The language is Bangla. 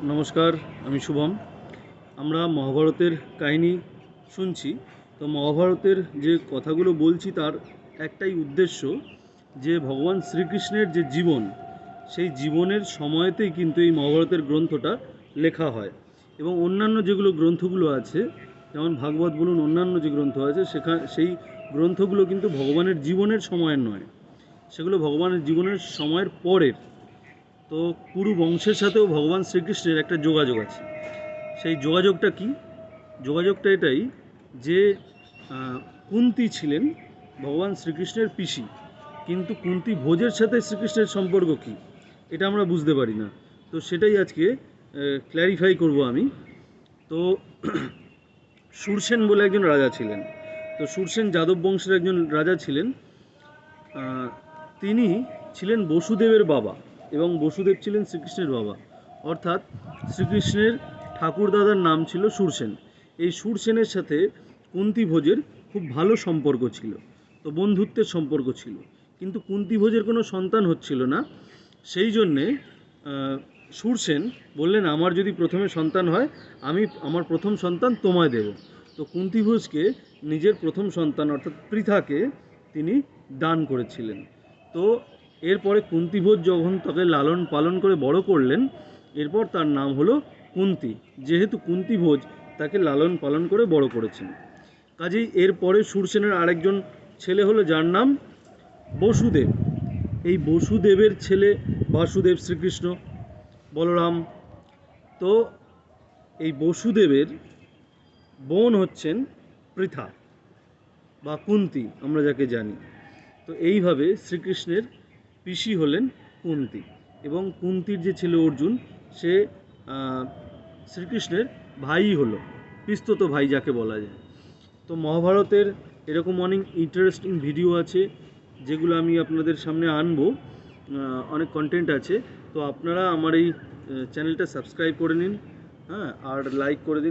নমস্কার, আমি শুভম। আমরা মহাভারতের কাহিনী শুনছি। তো মহাভারতের যে কথাগুলো বলছি তার একটাই উদ্দেশ্য যে ভগবান শ্রীকৃষ্ণের যে জীবন, সেই জীবনের সময়তেই কিন্তু এই মহাভারতের গ্রন্থটা লেখা হয়। এবং অন্যান্য যেগুলো গ্রন্থগুলো আছে, যেমন ভাগবত বলুন, অন্যান্য যে গ্রন্থ আছে সেই গ্রন্থগুলো কিন্তু ভগবানের জীবনের সময়ের নয়, সেগুলো ভগবানের জীবনের সময়ের পরের। তো কুরু বংশের সাথেও ভগবান শ্রীকৃষ্ণের একটা যোগাযোগ আছে। সেই যোগাযোগটা কি? যোগাযোগটা এটাই যে কুন্তী ছিলেন ভগবান শ্রীকৃষ্ণের পিসি, কিন্তু কুন্তী ভোজের সাথে শ্রীকৃষ্ণের সম্পর্ক কি এটা আমরা বুঝতে পারি না। তো সেটাই আজকে ক্ল্যারিফাই করব আমি। তো সুরসেন বলে একজন রাজা ছিলেন। তো সুরসেন যাদব বংশের একজন রাজা ছিলেন। তিনি ছিলেন বসুদেবের বাবা, এবং বসুদেব ছিলেন শ্রীকৃষ্ণের বাবা। অর্থাৎ শ্রীকৃষ্ণের ঠাকুরদাদার নাম ছিল সুরসেন। এই সুরসেনের সাথে কুন্তী ভোজের খুব ভালো সম্পর্ক ছিল, তো বন্ধুত্বের সম্পর্ক ছিল। কিন্তু কুন্তী ভোজের কোনো সন্তান হচ্ছিল না। সেই জন্যে সুরসেন বললেন, আমার যদি প্রথমে সন্তান হয়, আমি আমার প্রথম সন্তান তোমায় দেব। তো কুন্তী ভোজকে নিজের প্রথম সন্তান অর্থাৎ পৃথাকে তিনি দান করেছিলেন। তো এরপরে কুন্তী ভোজ যখন তাকে লালন পালন করে বড় করলেন, এরপর তার নাম হলো কুন্তী, যেহেতু কুন্তী ভোজ তাকে লালন পালন করে বড় করেছেন। কাজেই এরপরে সুরসেনের আরেকজন ছেলে হলো, যার নাম বসুদেব। এই বসুদেবের ছেলে বাসুদেব, শ্রীকৃষ্ণ, বলরাম। তো এই বসুদেবের বোন হচ্ছেন পৃথা বা কুন্তী, আমরা যাকে জানি। তো এইভাবে শ্রীকৃষ্ণের পিসি হলেন কুন্তী, এবং কুন্তীর যে ছেলে অর্জুন, সে শ্রীকৃষ্ণের ভাই হলো, পিস্তত ভাই যাকে বলা যায়। তো মহাভারতের এরকম অনেক ইন্টারেস্টিং ভিডিও আছে, যেগুলো আমি আপনাদের সামনে আনবো। অনেক কন্টেন্ট আছে। তো আপনারা আমার এই চ্যানেলটা সাবস্ক্রাইব করে নিন, হ্যাঁ, আর লাইক করে দিন।